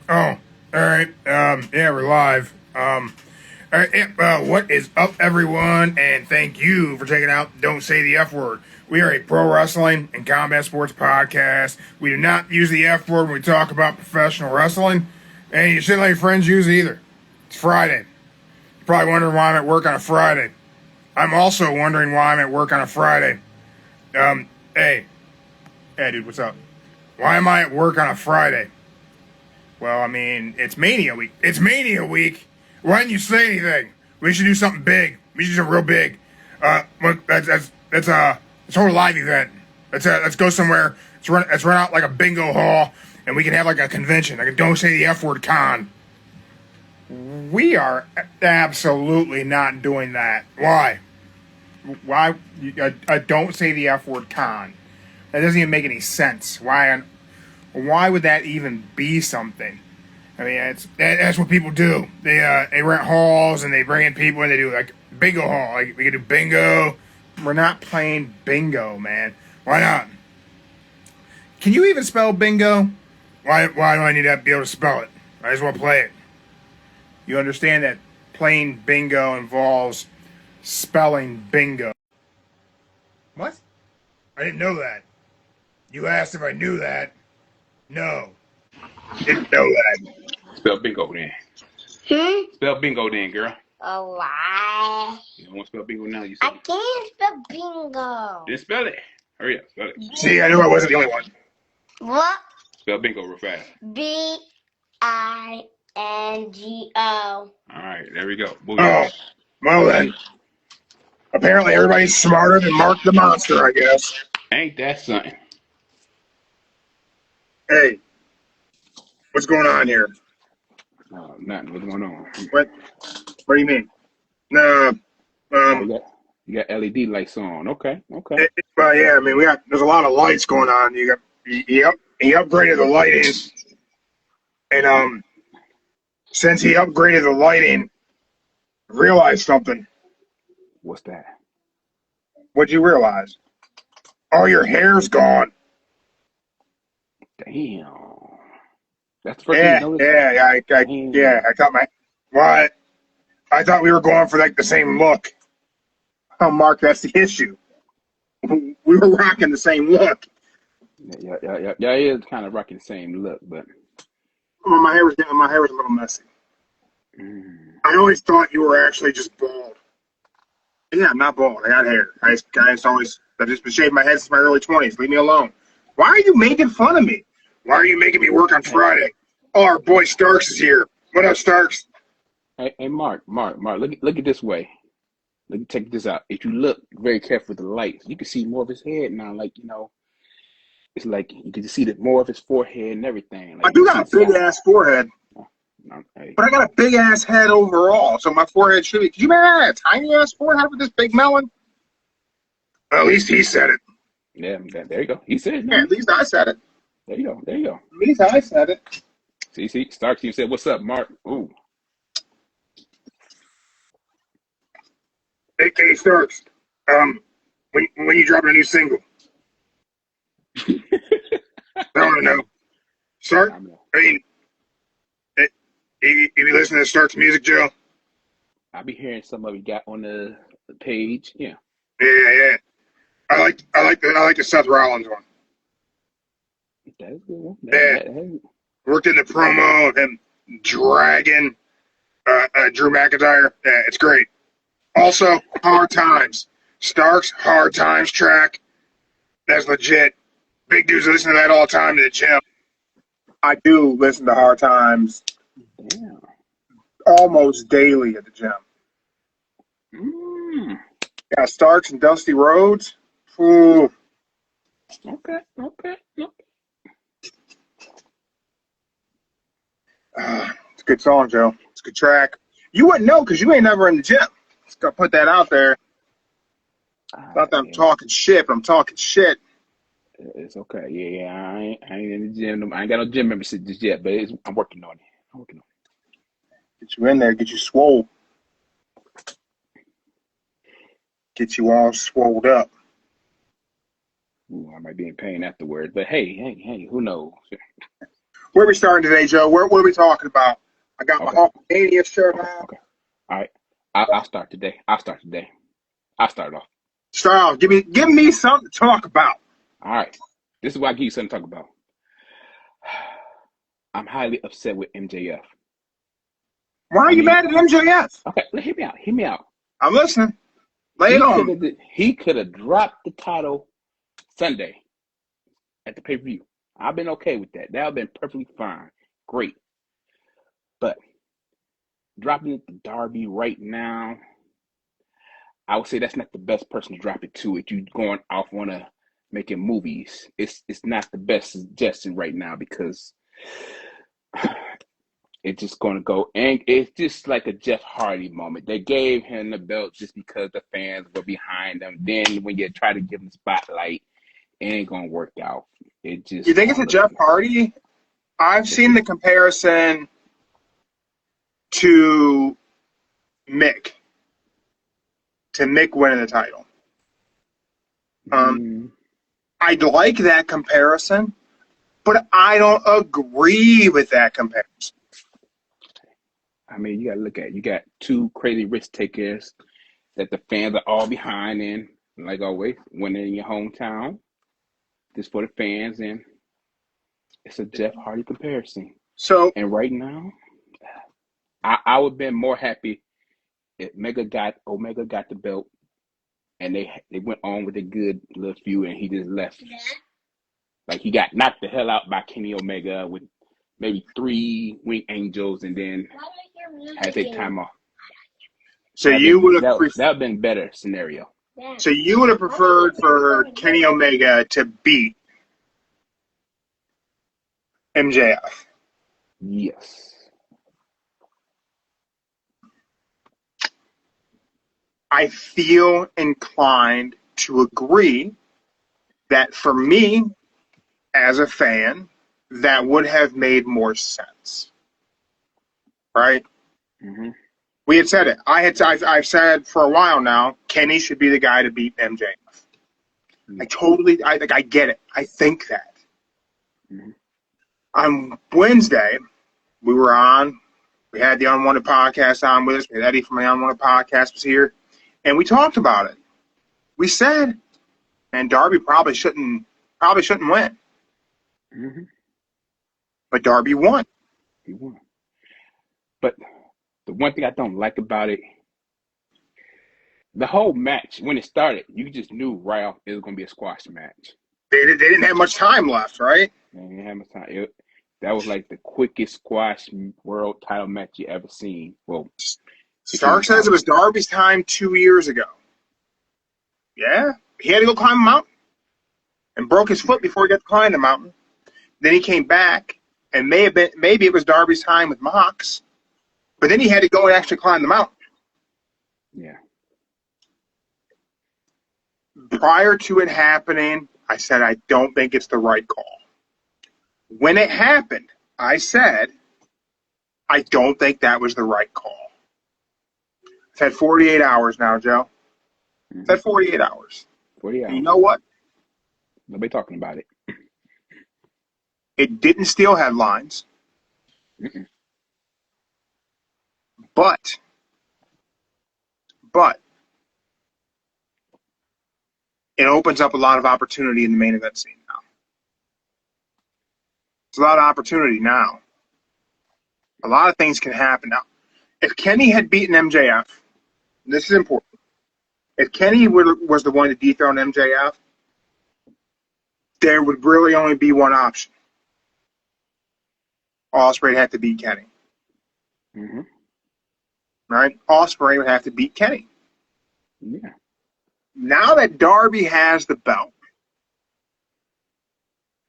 Oh, all right. Yeah, we're live. All right. Yeah, what is up, everyone? And thank you for checking out Don't Say the F Word. We are a pro wrestling and combat sports podcast. We do not use the F word when we talk about professional wrestling, and you shouldn't let your friends use it either. It's Friday. You're probably wondering why I'm at work on a Friday. I'm also wondering why I'm at work on a Friday. Hey, dude, what's up? Why am I at work on a Friday? Well, I mean, it's Mania week. It's Mania week. Why didn't you say anything? We should do something big. We should do something real big. That's a whole live event. Let's go somewhere. Let's run out like a bingo hall, and we can have like a convention, like a Don't Say the F Word con. We are absolutely not doing that. Why? Why? Don't Say the F Word con. That doesn't even make any sense. Why would that even be something? I mean, that's what people do. They rent halls and they bring in people and they do like bingo hall. Like we can do bingo. We're not playing bingo, man. Why not? Can you even spell bingo? Why do I need to be able to spell it? I just want to play it. You understand that playing bingo involves spelling bingo. What? I didn't know that. You asked if I knew that. No. Didn't know that. Spell bingo then. Spell bingo then, girl. Oh, why? You don't want to spell bingo now? You say I can't spell bingo. then spell it. Hurry up, spell it. See, I knew I wasn't the only one. What? Spell bingo real fast. B-I-N-G-O. All right, there we go. Move Oh, on. well then. Apparently everybody's smarter than Mark the Monster, I guess. Ain't that something? Hey, what's going on here? Nothing. What's going on? What do you mean? No, You got LED lights on. Okay. well, yeah, I mean, there's a lot of lights going on. He upgraded the lighting, and since he upgraded the lighting, I realized something. What's that? What'd you realize? All your hair's gone. Damn. That's the first thing you noticed? I thought what? I thought we were going for like the same look. Oh, Mark, that's the issue. We were rocking the same look. Yeah, it is kind of rocking the same look, but Well, my hair was a little messy. I always thought you were actually just bald. Yeah, I'm not bald. I got hair. I just been shaving my head since my early 20s. Leave me alone. Why are you making fun of me? Why are you making me work on Friday? Oh, our boy Starks is here. What up, Starks? Hey, Mark, look at this way. Check this out. If you look very careful with the lights, you can see more of his head now. Like, it's like you can see more of his forehead and everything. Like, I do got a big ass forehead, Okay. but I got a big ass head overall. So my forehead should be. Could you imagine I had a tiny ass forehead with this big melon? At least he said it. Yeah, there you go. He said it. Yeah, at least I said it. There you go. At least I said it. See, Starks, you said, "What's up, Mark?" Ooh. Hey, Starks. When you dropping a new single? I want to know. Stark? I mean, you be listening to Stark's music, Joe? I be hearing some of it got on the page. Yeah. Yeah. I like the Seth Rollins one. That's good. Yeah. Worked in the promo of him dragging Drew McIntyre. Yeah, it's great. Also, Hard Times. Stark's Hard Times track. That's legit. Big dudes listen to that all the time in the gym. I do listen to Hard Times almost daily at the gym. Yeah, Starks and Dusty Rhodes. Ooh. Okay. It's a good song, Joe. It's a good track. You wouldn't know because you ain't never in the gym. Just gotta put that out there. Not that I'm talking shit, but I'm talking shit. It's okay. Yeah. I ain't in the gym. I ain't got no gym membership just yet, but I'm working on it. Get you in there. Get you swole. Get you all swolled up. Ooh, I might be in pain afterwards, but hey, who knows? Where are we starting today, Joe? What are we talking about? I got my Mania shirt on. Okay. All right. I'll start today. I'll start it off. Start off. Give me something to talk about. All right. This is what I give you something to talk about. I'm highly upset with MJF. Why are you mad at MJF? Okay, hear me out. I'm listening. Lay it on. He could have dropped the title Sunday at the pay-per-view. I've been okay with that. That would have been perfectly fine. Great. But dropping it to Darby right now, I would say that's not the best person to drop it to if you're going off on making movies. It's not the best suggestion right now because it's just going to go, and it's just like a Jeff Hardy moment. They gave him the belt just because the fans were behind them. Then when you try to give him the spotlight, it ain't going to work out. You think it's a Jeff Hardy? I've seen the comparison to Mick winning the title. I'd like that comparison, but I don't agree with that comparison. I mean, you got to look at it. You got two crazy risk takers that the fans are all behind in, like always, when they're in your hometown. Just for the fans, and it's a Jeff Hardy comparison. And right now, I would have been more happy if Omega got the belt, and they went on with a good little feud, and he just left. Like he got knocked the hell out by Kenny Omega with maybe 3 wing angels, and then had to take time off. So you would have that would have been a better scenario. So you would have preferred for Kenny Omega to beat MJF? Yes. I feel inclined to agree that for me, as a fan, that would have made more sense. Right? Mm-hmm. We had said it. I've said for a while now, Kenny should be the guy to beat MJF. I get it. I think that. Mm-hmm. On Wednesday, we had the Unwanted Podcast on with us. We had Eddie from the Unwanted Podcast was here, and we talked about it. We said, and Darby probably shouldn't win. Mm-hmm. But Darby won. He won. But the one thing I don't like about it, the whole match, when it started, you just knew right off it was going to be a squash match. They didn't have much time left, right? They didn't have much time. That was like the quickest squash world title match you ever seen. Well, Stark says it was Darby's time 2 years ago. Yeah, he had to go climb a mountain and broke his foot before he got to climb the mountain. Then he came back, and maybe it was Darby's time with Mox. But then he had to go and actually climb the mountain. Yeah. Prior to it happening, I said I don't think it's the right call. When it happened, I said I don't think that was the right call. It's had 48 hours now, Joe. It's had 48 hours. 48 hours. And you know what? Nobody talking about it. It didn't steal headlines. Mm-mm. But it opens up a lot of opportunity in the main event scene now. It's a lot of opportunity now. A lot of things can happen now. If Kenny had beaten MJF, this is important. If Kenny was the one to dethrone MJF, there would really only be one option. Ospreay had to beat Kenny. Mm-hmm. Right? Ospreay would have to beat Kenny. Yeah. Now that Darby has the belt,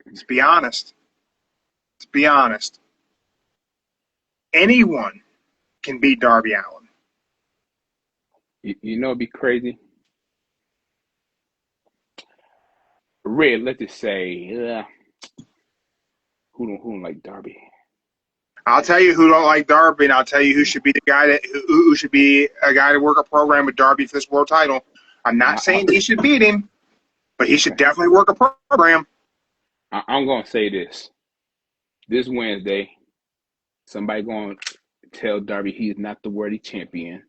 let's be honest. Anyone can beat Darby Allin. You know it'd be crazy? Red, let's just say, who don't like Darby? I'll tell you who don't like Darby, and I'll tell you who should be the guy who should be a guy to work a program with Darby for this world title. I'm not saying he should beat him, but he should definitely work a program. I'm going to say this. this Wednesday, somebody going to tell Darby he's not the worthy champion.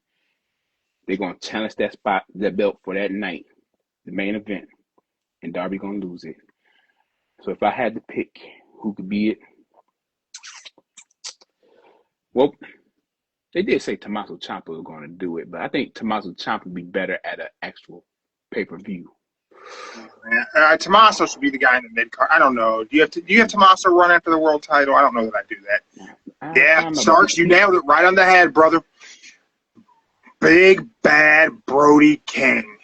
They're going to challenge that belt for that night, the main event, and Darby going to lose it. So if I had to pick who could be it, well, they did say Tommaso Ciampa was going to do it, but I think Tommaso Ciampa would be better at an actual pay-per-view. Tommaso should be the guy in the mid card. I don't know. Do you have Tommaso run after the world title? I don't know that I do that. Yeah, Starks, you nailed it right on the head, brother. Big bad Brody King.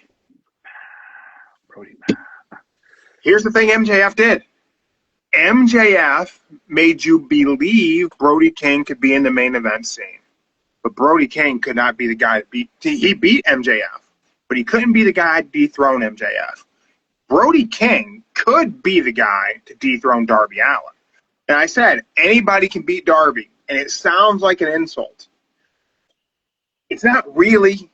Here's the thing MJF did. MJF made you believe Brody King could be in the main event scene. But Brody King could not be the guy to beat. He beat MJF, but he couldn't be the guy to dethrone MJF. Brody King could be the guy to dethrone Darby Allin. And I said, anybody can beat Darby, and it sounds like an insult. It's not really.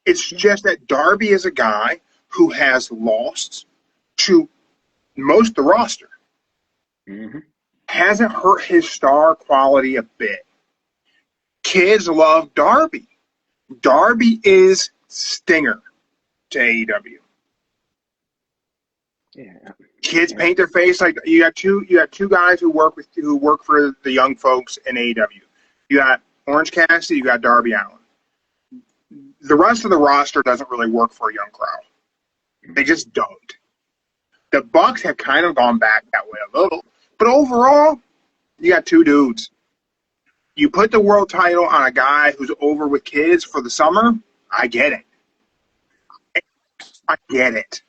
It's just that Darby is a guy who has lost to most of the roster. Mm-hmm. Hasn't hurt his star quality a bit. Kids love Darby. Darby is Stinger to AEW. Yeah. Kids paint their face like you got two guys who work for the young folks in AEW. You got Orange Cassidy, you got Darby Allin. The rest of the roster doesn't really work for a young crowd. They just don't. The Bucks have kind of gone back that way a little, but overall, you got two dudes. You put the world title on a guy who's over with kids for the summer, I get it. I get it.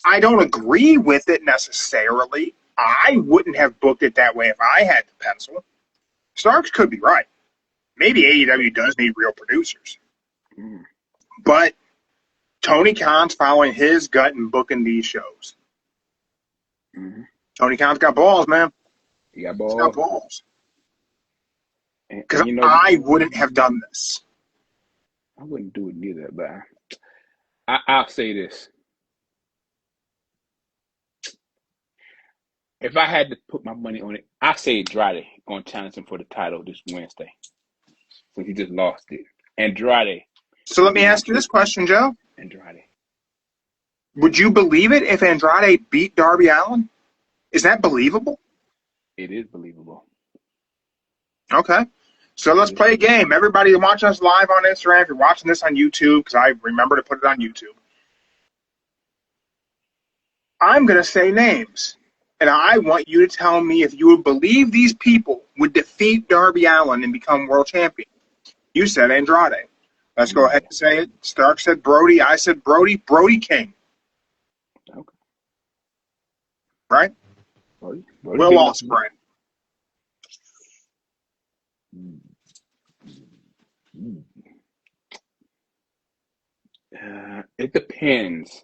I don't agree with it necessarily. I wouldn't have booked it that way if I had the pencil. Starks could be right. Maybe AEW does need real producers. But Tony Khan's following his gut and booking these shows. Mm-hmm. Tony Khan's got balls, man. He got balls. He's got balls. Because You know, I wouldn't have done this. I wouldn't do it neither, but I'll say this. If I had to put my money on it, I say Andrade going to challenge him for the title this Wednesday. So he just lost it. Andrade. So let me ask you this question, Joe. Andrade. Would you believe it if Andrade beat Darby Allin? Is that believable? It is believable. Okay. So let's play a game. Everybody watching us live on Instagram, if you're watching this on YouTube, because I remember to put it on YouTube, I'm going to say names. And I want you to tell me if you would believe these people would defeat Darby Allin and become world champion. You said Andrade. Let's go ahead and say it. Stark said Brody. I said Brody. Brody King. Okay. Right? Brody Will Ospreay. It depends.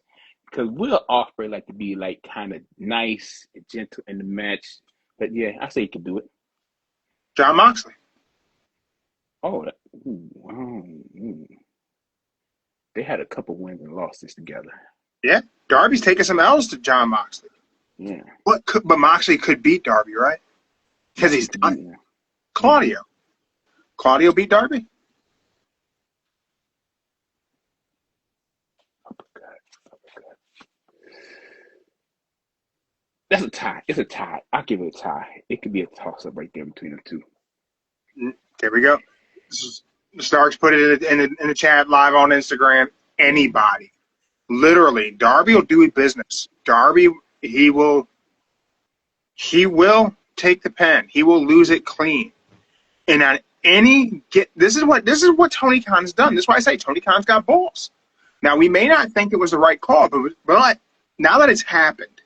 Because Will Ospreay like to be like kind of nice and gentle in the match. But yeah, I say he could do it. John Moxley. Oh, they had a couple wins and losses together. Yeah. Darby's taking some L's to John Moxley. Yeah. But Moxley could beat Darby, right? Because he's done. Yeah. Claudio. Claudio beat Darby? That's a tie. It's a tie. I'll give it a tie. It could be a toss-up right there between the two. There we go. Starks put it in the chat live on Instagram. Anybody. Literally. Darby will do business. Darby, he will take the pen. He will lose it clean. And on this is what Tony Khan's done. This is why I say Tony Khan's got balls. Now, we may not think it was the right call, but now that it's happened,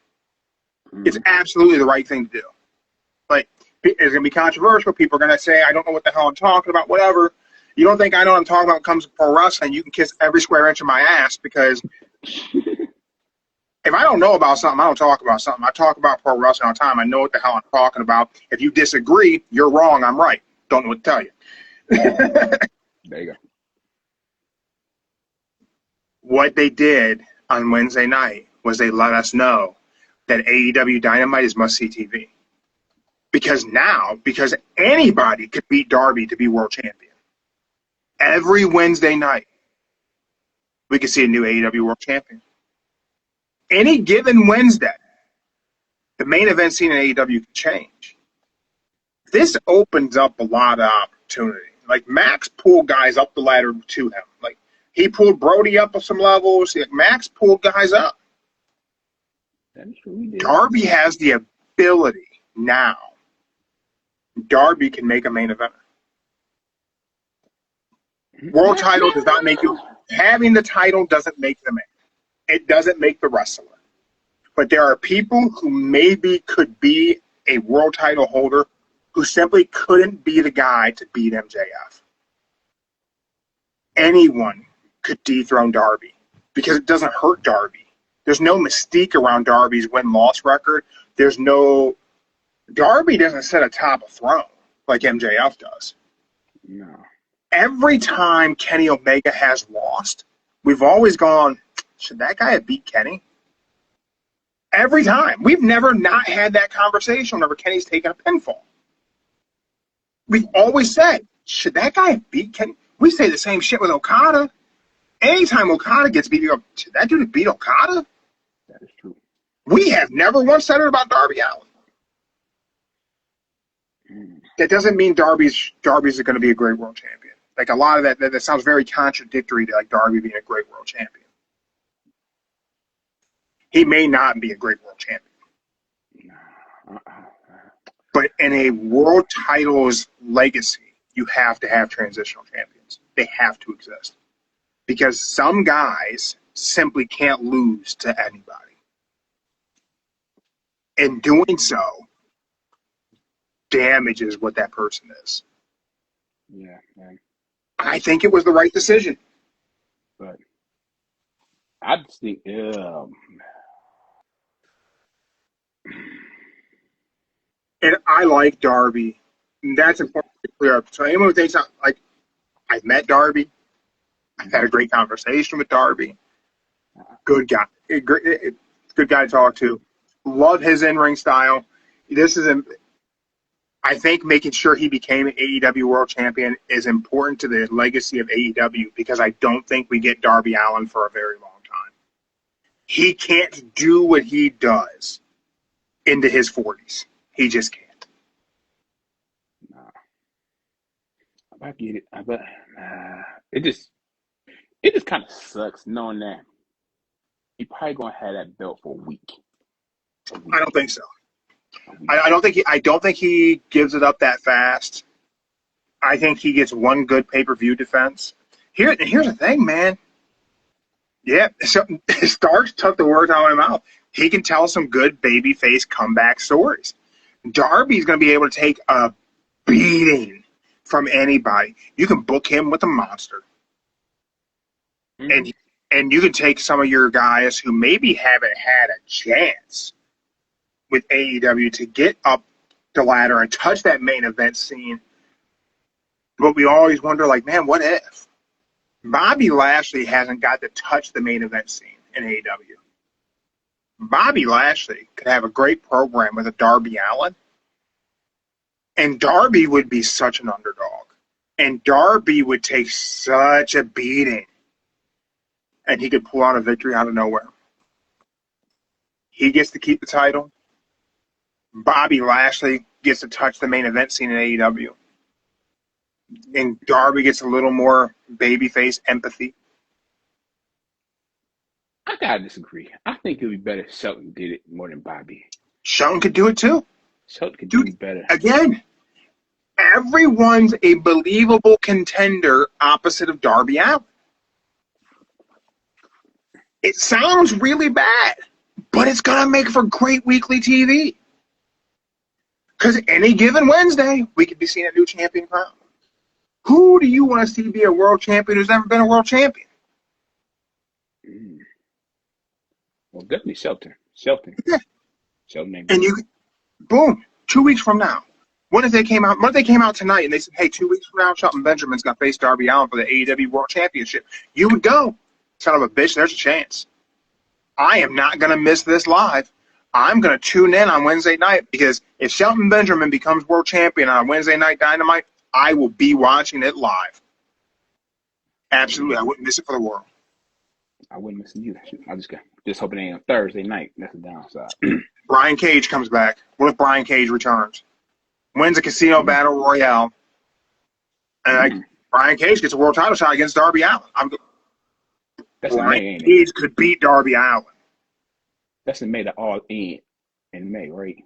it's absolutely the right thing to do. Like, it's going to be controversial. People are going to say, I don't know what the hell I'm talking about, whatever. You don't think I know what I'm talking about when it comes to pro wrestling, you can kiss every square inch of my ass, because if I don't know about something, I don't talk about something. I talk about pro wrestling all the time. I know what the hell I'm talking about. If you disagree, you're wrong, I'm right. Don't know what to tell you. There you go. What they did on Wednesday night was they let us know that AEW Dynamite is must-see TV. Because anybody could beat Darby to be world champion. Every Wednesday night, we could see a new AEW World Champion. Any given Wednesday, the main event scene in AEW can change. This opens up a lot of opportunity. Like, Max pulled guys up the ladder to him. Like, he pulled Brody up some levels. Like, Max pulled guys up. That is true. We did. Darby has the ability now. Darby can make a main eventer. World title does not make you. Having the title doesn't make the man. It doesn't make the wrestler. But there are people who maybe could be a world title holder who simply couldn't be the guy to beat MJF. Anyone could dethrone Darby because it doesn't hurt Darby. There's no mystique around Darby's win-loss record. Darby doesn't sit atop a throne like MJF does. No. Every time Kenny Omega has lost, we've always gone, should that guy have beat Kenny? Every time. We've never not had that conversation whenever Kenny's taken a pinfall. We've always said, should that guy have beat Kenny? We say the same shit with Okada. Anytime Okada gets beat, you go, should that dude beat Okada? That is true. We have never once said it about Darby Allin. That doesn't mean Darby's going to be a great world champion. Like, a lot of that sounds very contradictory to, like, Darby being a great world champion. He may not be a great world champion. But in a world title's legacy, you have to have transitional champions. They have to exist. Because some guys simply can't lose to anybody. And doing so damages what that person is. Yeah, man. I think it was the right decision. But I just think, and I like Darby. And that's important to clear up. So anyone who thinks, like, I've met Darby. I've had a great conversation with Darby. Good guy. Good guy to talk to. Love his in-ring style. I think making sure he became an AEW World Champion is important to the legacy of AEW because I don't think we get Darby Allin for a very long time. He can't do what he does into his 40s. He just can't. Nah. I get it. But it just kind of sucks knowing that he probably gonna have that belt for a week. I don't think so. I don't think he gives it up that fast. I think he gets one good pay-per-view defense. Here's the thing, man. Yeah, so Starks took the words out of my mouth. He can tell some good babyface comeback stories. Darby's going to be able to take a beating from anybody. You can book him with a monster. Mm-hmm. And you can take some of your guys who maybe haven't had a chance with AEW to get up the ladder and touch that main event scene. But we always wonder, like, man, what if? Bobby Lashley hasn't got to touch the main event scene in AEW. Bobby Lashley could have a great program with a Darby Allin, and Darby would be such an underdog. And Darby would take such a beating, and he could pull out a victory out of nowhere. He gets to keep the title. Bobby Lashley gets to touch the main event scene in AEW. And Darby gets a little more babyface empathy. I gotta disagree. I think it would be better if Shelton did it more than Bobby. Shelton could do it too. Shelton could do it better. Again, everyone's a believable contender opposite of Darby Allin. It sounds really bad, but it's going to make for great weekly TV. Because any given Wednesday, we could be seeing a new champion crown. Who do you want to see be a world champion who's never been a world champion? Well, definitely Shelton. Shelton. Yeah. Shelton. And you, boom, 2 weeks from now. What if they came out? What if they came out tonight and they said, "Hey, 2 weeks from now, Shelton Benjamin's got to face Darby Allin for the AEW World Championship"? You would go, son of a bitch. There's a chance. I am not going to miss this live. I'm going to tune in on Wednesday night because if Shelton Benjamin becomes world champion on Wednesday Night Dynamite, I will be watching it live. Absolutely. I wouldn't miss it for the world. I wouldn't miss it either. I just hoping it ain't on Thursday night. That's the downside. Brian Cage comes back. What if Brian Cage returns? Wins a casino battle royale. And Brian Cage gets a world title shot against Darby Allin. Brian Cage could beat Darby Allin. That's in May, the All In May, right?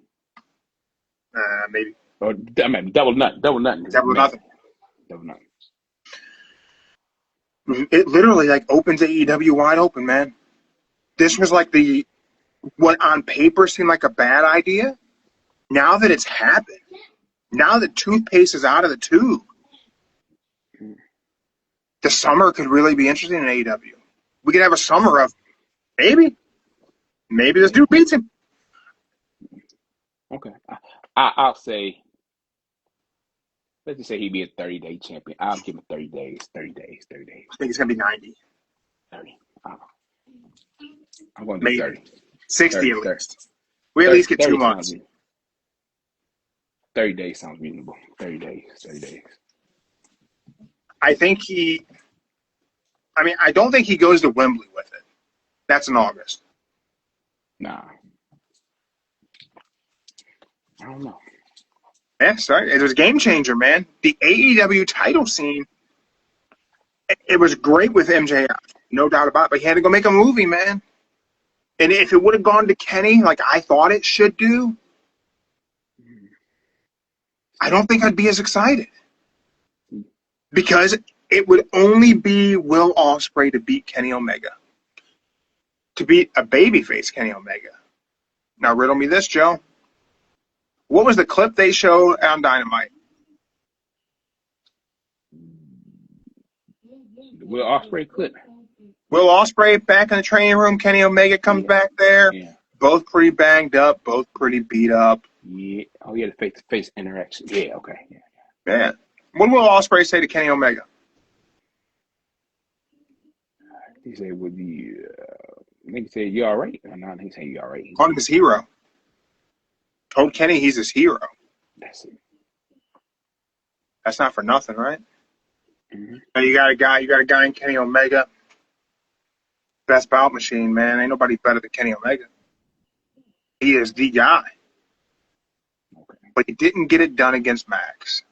Maybe. Or I mean, double nothing. Double nothing. Double nothing. It literally like opens AEW wide open, man. This was like what on paper seemed like a bad idea. Now that it's happened, now that toothpaste is out of the tube, the summer could really be interesting in AEW. We could have a summer of maybe this dude beats him. Okay, I'll say. Let's just say he'd be a 30-day champion. I'll give him 30 days. 30 days. 30 days. I think it's gonna be 90. 30. I'm going to do 30. 60 at least. We at least get 2 months. 30 days sounds reasonable. 30 days. 30 days. I don't think he goes to Wembley with it. That's in August. Nah. I don't know. Yeah, sorry. It was a game changer, man. The AEW title scene, it was great with MJF, no doubt about it, but he had to go make a movie, man. And if it would have gone to Kenny like I thought it should do, I don't think I'd be as excited. Because it would only be Will Ospreay to beat Kenny Omega. To beat a babyface Kenny Omega. Now riddle me this, Joe. What was the clip they showed on Dynamite? The Will Ospreay clip. Will Ospreay back in the training room. Kenny Omega comes back there. Yeah. Both pretty banged up. Both pretty beat up. Yeah. Oh, yeah, the face-to-face interaction. Yeah, okay. Yeah. What did Will Ospreay say to Kenny Omega? He said, "Would you?" Nigga said, "You all right?" Or no, he said, "You all right?" Called him his hero. Told Kenny he's his hero. That's it. That's not for nothing, right? Mm-hmm. Now you got a guy in Kenny Omega. Best bout machine, man. Ain't nobody better than Kenny Omega. He is the guy. Okay. But he didn't get it done against Max.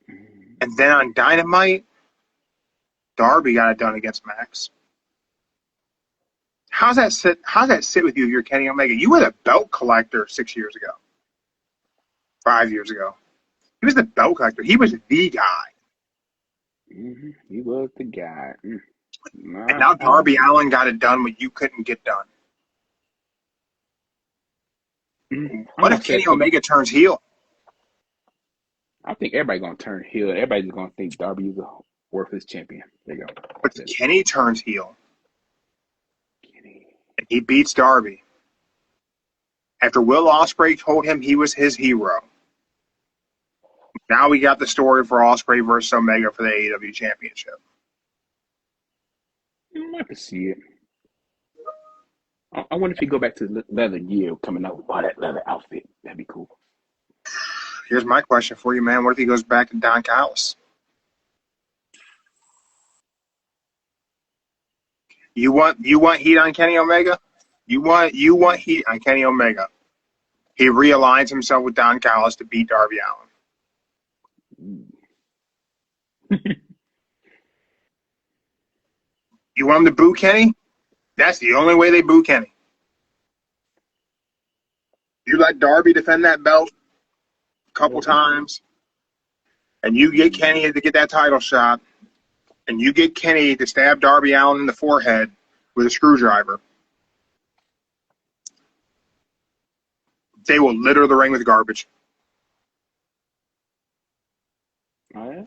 Mm-hmm. And then on Dynamite, Darby got it done against Max. How's that sit with you if you're Kenny Omega? You were the belt collector 6 years ago. 5 years ago. He was the belt collector. He was the guy. Mm-hmm. He was the guy. Nah, and now Darby Allin got it done what you couldn't get done. Mm-hmm. What if Kenny Omega turns heel? I think everybody's going to turn heel. Everybody's going to think Darby is a worthless champion. There you go. But Kenny turns heel. And he beats Darby. After Will Ospreay told him he was his hero. Now we got the story for Ospreay versus Omega for the AEW Championship. I'd like to see it. I wonder if he go back to the leather gear coming out. Oh, that leather outfit. That'd be cool. Here's my question for you, man. What if he goes back to Don Callis? You want heat on Kenny Omega? You want heat on Kenny Omega. He realigns himself with Don Callis to beat Darby Allin. You want him to boo Kenny? That's the only way they boo Kenny. You let Darby defend that belt a couple times, and you get Kenny to get that title shot, and you get Kenny to stab Darby Allin in the forehead with a screwdriver, they will litter the ring with garbage. Oh, yeah.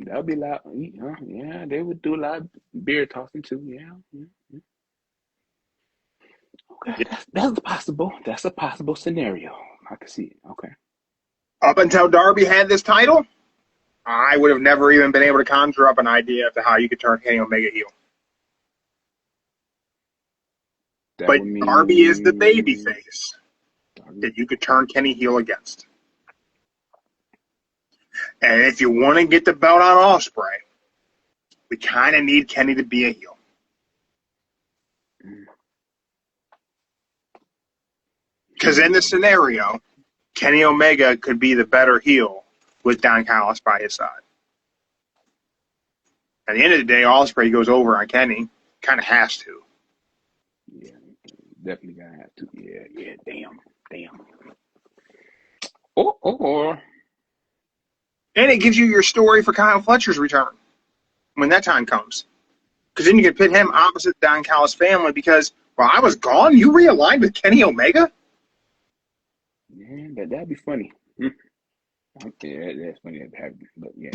That would be loud. Yeah, they would do a lot of beer tossing too. Yeah. Okay, that's possible. That's a possible scenario. I can see it. Okay. Up until Darby had this title, I would have never even been able to conjure up an idea as to how you could turn Kenny Omega heel. That But would mean Darby is the baby face Darby. that you could turn Kenny heel against. And if you want to get the belt on Ospreay, we kind of need Kenny to be a heel. Because in this scenario, Kenny Omega could be the better heel with Don Callis by his side. At the end of the day, Ospreay goes over on Kenny. Kind of has to. Yeah, definitely gonna have to. Yeah, damn. Or And it gives you your story for Kyle Fletcher's return when that time comes. Because then you can pit him opposite Don Callis' family because while I was gone, you realigned with Kenny Omega? man, that'd be funny. Yeah, that's funny that happened. But yeah.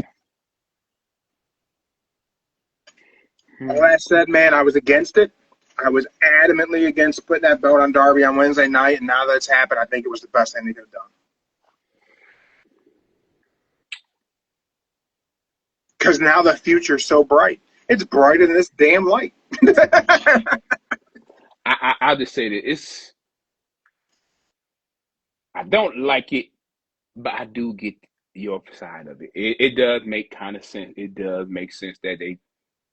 All that said, man, I was against it. I was adamantly against putting that belt on Darby on Wednesday night, and now that it's happened, I think it was the best thing they could have done. Because now the future's so bright. It's brighter than this damn light. I'll just say that I don't like it, but I do get your side of it. It does make kind of sense. It does make sense that they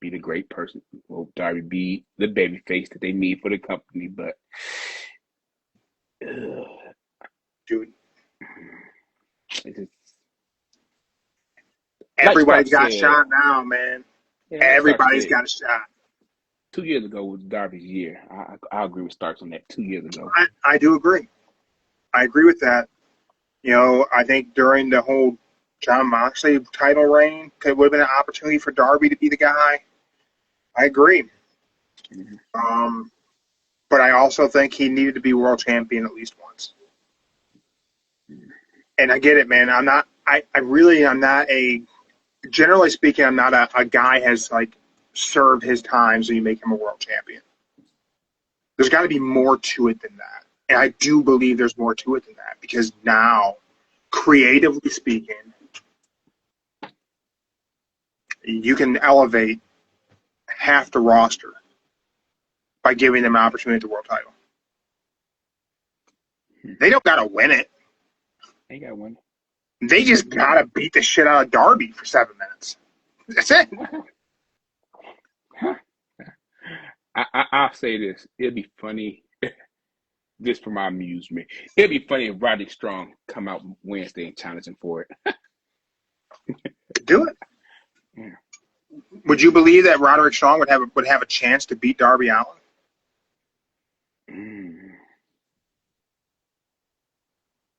be the great person. Well, Darby be the baby face that they need for the company, but Dude, it's everybody's got a said, shot now, man. yeah, Everybody's got a shot. 2 years ago was Darby's year. I agree with Starks on that. 2 years ago. I do agree. I agree with that. You know, I think during the whole Jon Moxley title reign, it would have been an opportunity for Darby to be the guy. I agree. Mm-hmm. But I also think he needed to be world champion at least once. And I get it, man. I'm not a, generally speaking, I'm not a guy has like served his time so you make him a world champion. There's got to be more to it than that. And I do believe there's more to it than that because now, creatively speaking, you can elevate half the roster by giving them an opportunity at the world title. They don't got to win it. They got one. They just got to beat the shit out of Darby for 7 minutes. That's it. I'll say this. It'd be funny, just for my amusement. It'd be funny if Roderick Strong come out Wednesday and challenge him for it. Do it. Yeah. Would you believe that Roderick Strong would have a chance to beat Darby Allin?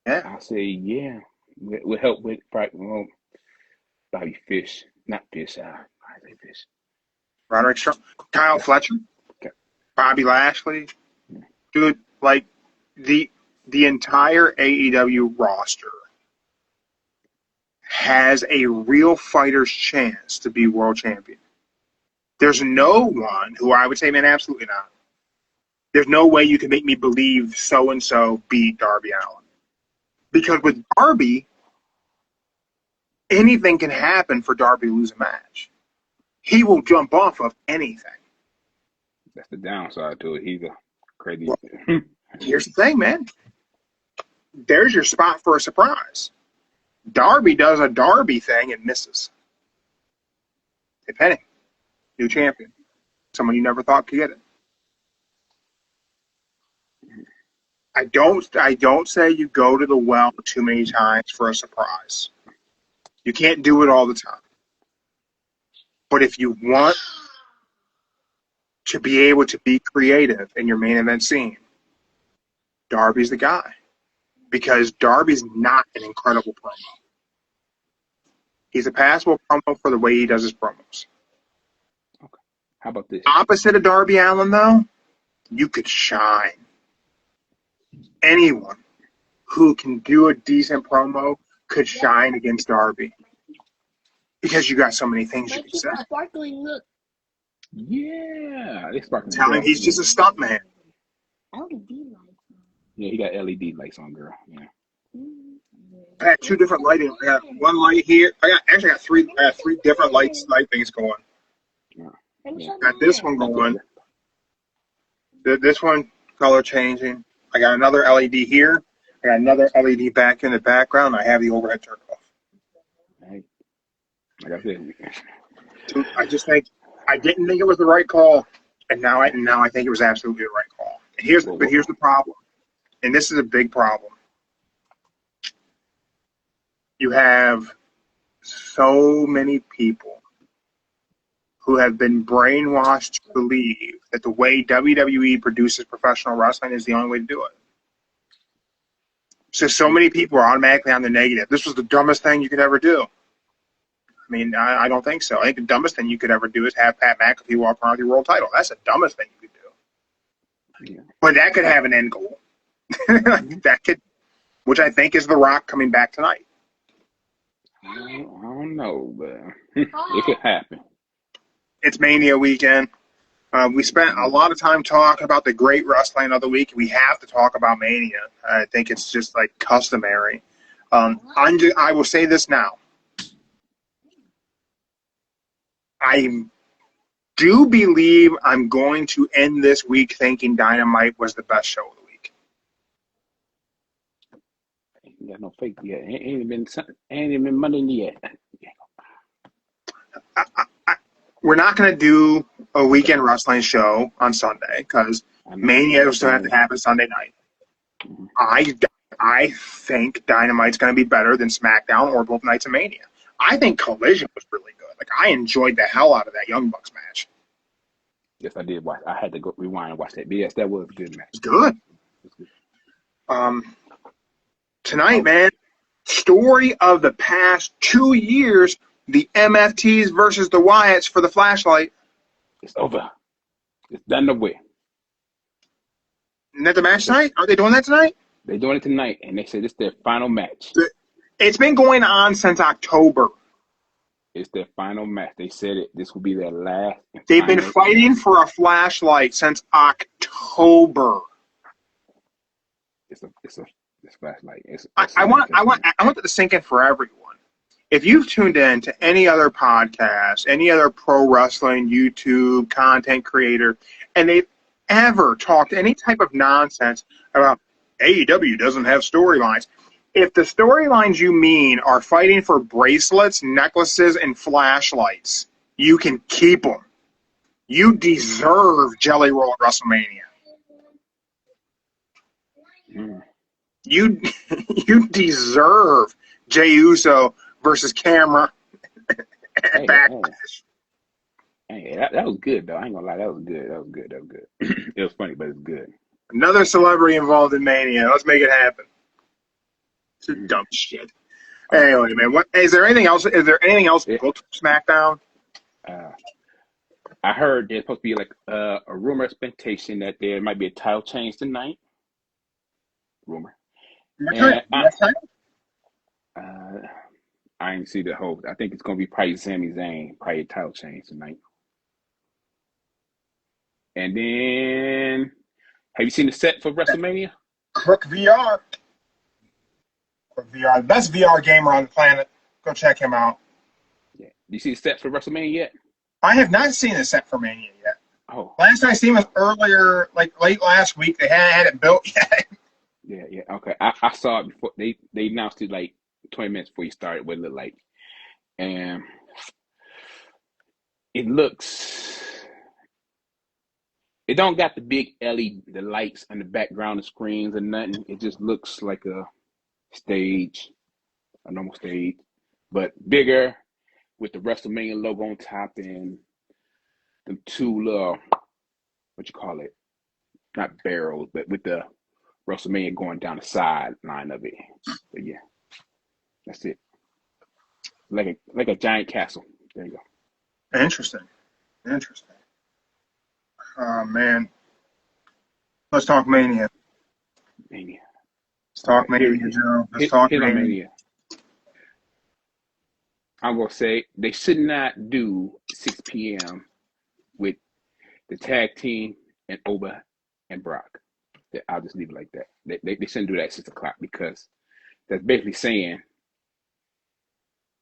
Yeah. I'll say yeah. With help with Bobby Fish, not Fish. I say Fish. Roderick Strong, Kyle Fletcher, Okay. Bobby Lashley, dude, like the entire AEW roster has a real fighter's chance to be world champion. There's no one who I would say, man, absolutely not. There's no way you can make me believe so-and-so beat Darby Allin. Because with Darby, anything can happen for Darby to lose a match. He will jump off of anything. That's the downside to it. He's a crazy. Well, here's the thing, man. There's your spot for a surprise. Darby does a Darby thing and misses. Hey, Penny, new champion. Someone you never thought could get it. I don't say you go to the well too many times for a surprise. You can't do it all the time. But if you want to be able to be creative in your main event scene, Darby's the guy. Because Darby's not an incredible promo. He's a passable promo for the way he does his promos. Okay. How about this? Opposite of Darby Allin, though, you could shine. Anyone who can do a decent promo could shine against Darby. Because you got so many things you can say. Sparkling, look. Yeah, they sparkling. Tell him he's just a stunt man. LED lights. Yeah, he got LED lights on, girl. Yeah. I got two different lighting. I got one light here. I got three different light things going. Yeah. Got this one going. This one color changing. I got another LED here. I got another LED back in the background. I have the overhead turn off. Hey, like I said, Dude, I didn't think it was the right call, and now I think it was absolutely the right call. And here's the problem, and this is a big problem. You have so many people who have been brainwashed to believe that the way WWE produces professional wrestling is the only way to do it. So many people are automatically on the negative. This was the dumbest thing you could ever do. I mean, I don't think so. I think the dumbest thing you could ever do is have Pat McAfee walk around with your world title. That's the dumbest thing you could do. yeah. But that could have an end goal. Which I think is The Rock coming back tonight. I don't know, but it could happen. It's Mania weekend. We spent a lot of time talking about the great wrestling of the week. We have to talk about Mania. I think it's just like customary. I will say this now. I do believe I'm going to end this week thinking Dynamite was the best show of the week. Ain't got no faith yet. Ain't even been Monday yet. We're not going to do a weekend wrestling show on Sunday because Mania will still have to happen Sunday night. Mm-hmm. I think Dynamite's going to be better than SmackDown or both nights of Mania. I think Collision was really good. Like, I enjoyed the hell out of that Young Bucks match. Yes, I did watch. I had to go rewind and watch that. But yes, that was a good match. It's good. Tonight, man, story of the past 2 years, the MFTs versus the Wyatts for the flashlight. It's over. It's done away. Isn't that the match tonight? Are they doing that tonight? They're doing it tonight, and they said it's their final match. It's been going on since October. It's their final match. They said it. This will be their last. They've been fighting for a flashlight since October. It's a flashlight. I want that to sink in for everyone. If you've tuned in to any other podcast, any other pro wrestling YouTube content creator, and they've ever talked any type of nonsense about AEW doesn't have storylines. If the storylines you mean are fighting for bracelets, necklaces, and flashlights, you can keep them. You deserve Jelly Roll at WrestleMania. Mm. You deserve Jey Uso versus Camera at Backlash. Hey, that was good, though. I ain't gonna lie. That was good. It was funny, but it's good. Another celebrity involved in Mania. Let's make it happen. It's dumb shit. Anyway, man, is there anything else? Is there anything else booked for SmackDown? I heard there's supposed to be like a rumor expectation that there might be a title change tonight. Rumor. I didn't see the whole. I think it's gonna be probably Sami Zayn, probably a title change tonight. And then, have you seen the set for WrestleMania? Crook VR. Crook VR, the best VR gamer on the planet. Go check him out. Yeah. Do you see the set for WrestleMania yet? I have not seen the set for Mania yet. Oh. Last I seen was earlier, like late last week. They hadn't had it built yet. Yeah. Okay. I saw it before they announced it like 20 minutes before you started what it looked like. And it don't got the big LED, the lights and the background, the screens and nothing. It just looks like a stage, a normal stage, but bigger with the WrestleMania logo on top and the two little, what you call it? Not barrels, but with the WrestleMania going down the sideline of it. But yeah, that's it. Like a giant castle. There you go. Interesting. Oh, man. Let's talk Mania. Let's talk Mania, Joe. Let's talk Mania. I'm going to say they should not do 6 p.m. with the tag team and Oba and Brock. I'll just leave it like that. They shouldn't do that at 6 o'clock because that's basically saying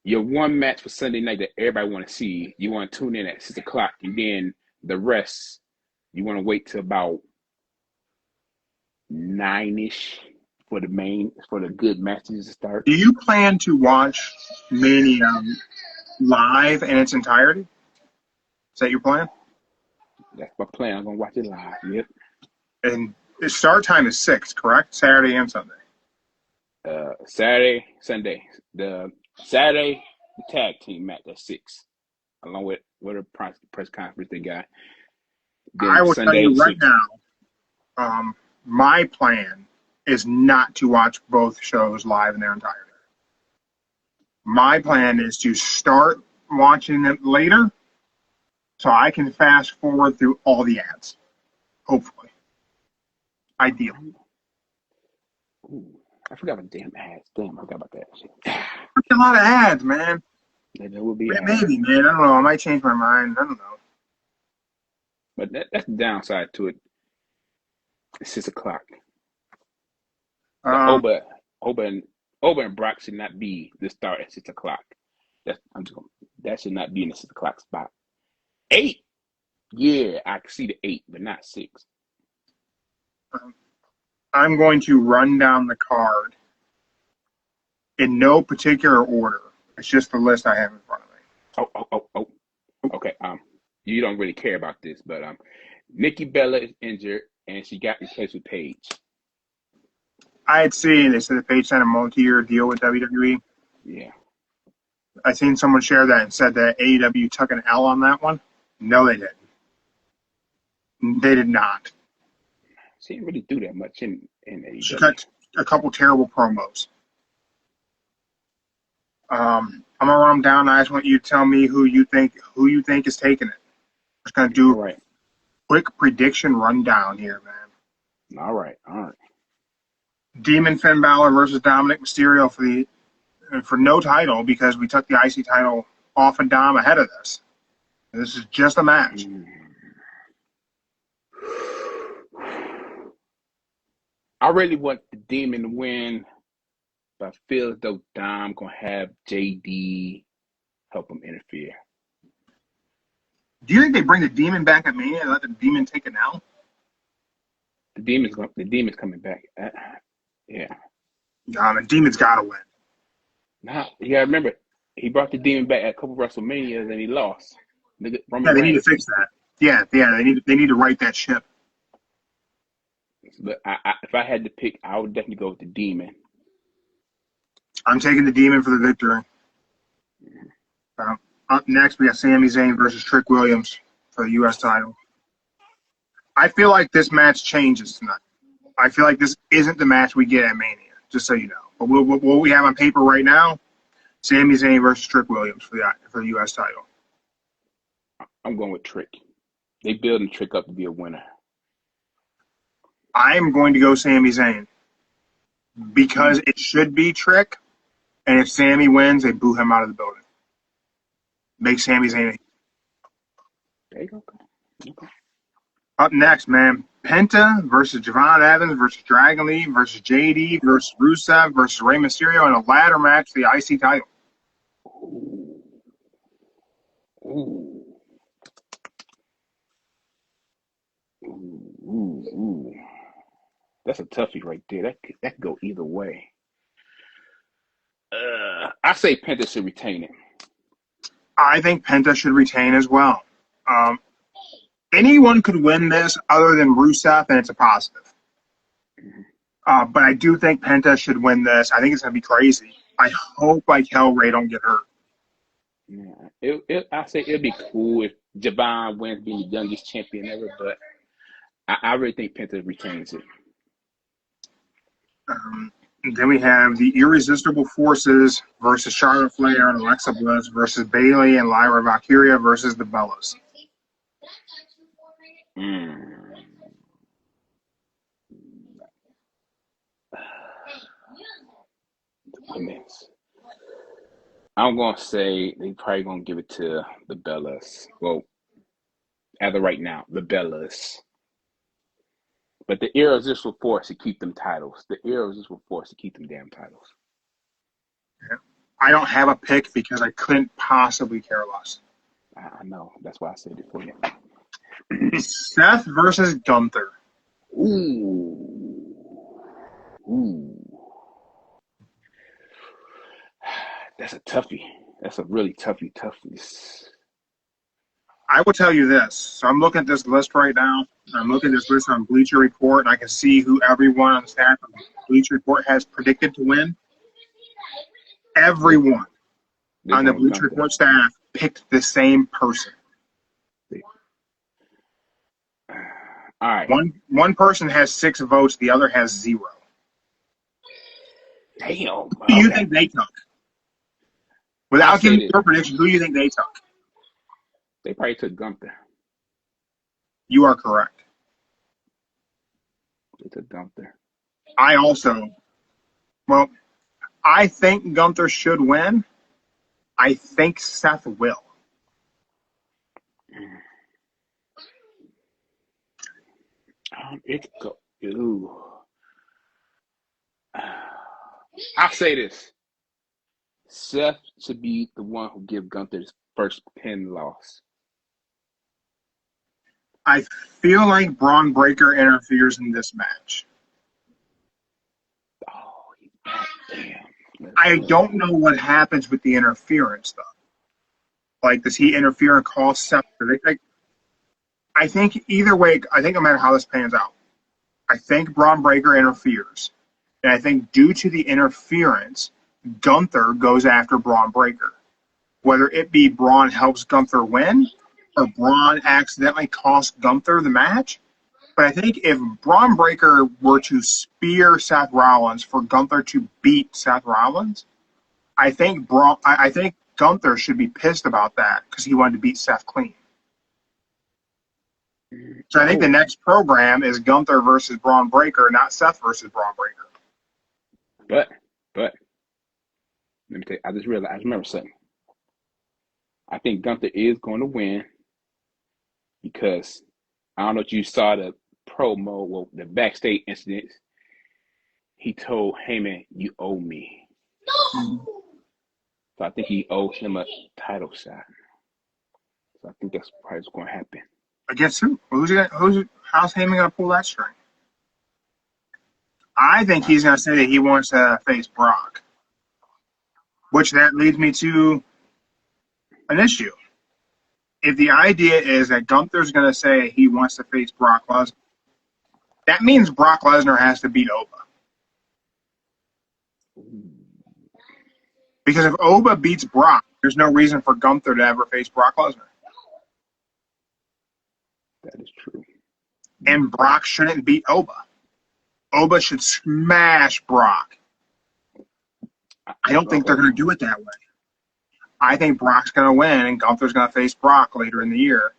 your one match for Sunday night that everybody want to see, you want to tune in at 6 o'clock, and then the rest, you want to wait till about 9-ish for the good matches to start. Do you plan to watch Mania live in its entirety? Is that your plan? That's my plan. I'm gonna watch it live. Yep. And the start time is 6, correct? Saturday and Sunday. Saturday, Sunday. The Saturday, the tag team match at 6, along with a press conference they got. Then I will Sunday, tell you right 6. now, my plan is not to watch both shows live in their entirety. My plan is to start watching it later so I can fast forward through all the ads. Hopefully. Ideally. Ooh, I forgot about damn ads. Damn, I forgot about that shit. A lot of ads, man. There will be ads. Maybe, man. I don't know. I might change my mind. I don't know. But that's the downside to it. It's 6 o'clock. Oba and Brock should not be the start at 6 o'clock. That should not be in the 6 o'clock spot. 8, yeah, I can see the 8, but not 6. I'm going to run down the card in no particular order. It's just the list I have in front of me. Oh. Okay. You don't really care about this, but Nikki Bella is injured and she got replaced with Paige. I had seen they said that Paige signed a multi-year deal with WWE. Yeah. I seen someone share that and said that AEW took an L on that one. No, they didn't. They did not. She didn't really do that much in AEW. She cut a couple terrible promos. I'm gonna run them down. I just want you to tell me who you think is taking it. I'm just gonna do a quick prediction rundown here, man. All right. Demon Finn Balor versus Dominic Mysterio for no title because we took the IC title off of Dom ahead of this. This is just a match. I really want the Demon to win, but I feel as though Dom gonna have JD help him interfere. Do you think they bring the Demon back at Mania and let the Demon take it now? The Demon's coming back. Yeah. The Demon's gotta win. Now you gotta remember, he brought the Demon back at a couple WrestleManias and he lost. They need to fix that. Yeah, they need to right that ship. But if I had to pick, I would definitely go with the Demon. I'm taking the Demon for the victory. Up next, we got Sami Zayn versus Trick Williams for the U.S. title. I feel like this match changes tonight. I feel like this isn't the match we get at Mania, just so you know. But what we have on paper right now, Sami Zayn versus Trick Williams for the U.S. title. I'm going with Trick. They building Trick up to be a winner. I'm going to go Sami Zayn because it should be Trick, and if Sami wins, they boo him out of the building. Make Sami Zayn. There you go. Okay. Up next, man, Penta versus Javon Evans versus Dragon Lee versus JD versus Rusev versus Rey Mysterio in a ladder match for the IC title. Ooh. That's a toughie right there. That could go either way. I say Penta should retain it. I think Penta should retain as well. Anyone could win this other than Rusev, and it's a positive. But I do think Penta should win this. I think it's going to be crazy. I hope like hell Ray don't get hurt. Yeah, I say it'd be cool if Javon wins being the youngest champion ever, but I really think Penta retains it. Then we have the Irresistible Forces versus Charlotte Flair and Alexa Bliss versus Bayley and Lyra Valkyria versus the Bellas. I'm going to say they probably going to give it to the Bellas. Well, as of right now, the Bellas. But the Irresistible Force to keep them titles. The Irresistible Force to keep them damn titles. Yeah. I don't have a pick because I couldn't possibly care less. I know. That's why I said it for you. Seth versus Gunther. Ooh. Ooh, that's a toughie. That's a really toughie. I will tell you this. So I'm looking at this list right now. I'm looking at this list on Bleacher Report, and I can see who everyone on the staff of Bleacher Report has predicted to win. Everyone on the Bleacher Report staff picked the same person. All right. One person has 6 votes, the other has 0. Damn. Who do you think they took? Without giving your prediction, who do you think they took? They probably took Gunther. You are correct. They took Gunther. I think Gunther should win. I think Seth will. I'll say this. Seth should be the one who give Gunther his first pin loss. I feel like Braun Breaker interferes in this match. Oh, he's back. Damn. I don't know what happens with the interference, though. Like, does he interfere and call Seth? I think either way, I think no matter how this pans out, I think Braun Breaker interferes. And I think due to the interference, Gunther goes after Braun Breaker. Whether it be Braun helps Gunther win or Braun accidentally costs Gunther the match. But I think if Braun Breaker were to spear Seth Rollins for Gunther to beat Seth Rollins, I think Gunther should be pissed about that because he wanted to beat Seth clean. So I think the next program is Gunther versus Braun Breaker, not Seth versus Braun Breaker. But let me tell you, I remember something. I think Gunther is going to win because I don't know if you saw the promo, the backstage incident. He told Heyman, "You owe me." No. So I think he owes him a title shot. So I think that's probably what's going to happen. Against who? How's Heyman going to pull that string? I think he's going to say that he wants to face Brock, which that leads me to an issue. If the idea is that Gunther's going to say he wants to face Brock Lesnar, that means Brock Lesnar has to beat Oba. Because if Oba beats Brock, there's no reason for Gunther to ever face Brock Lesnar. That is true. And Brock shouldn't beat Oba. Oba should smash Brock. I don't think they're going to do it that way. I think Brock's going to win and Gunther's going to face Brock later in the year.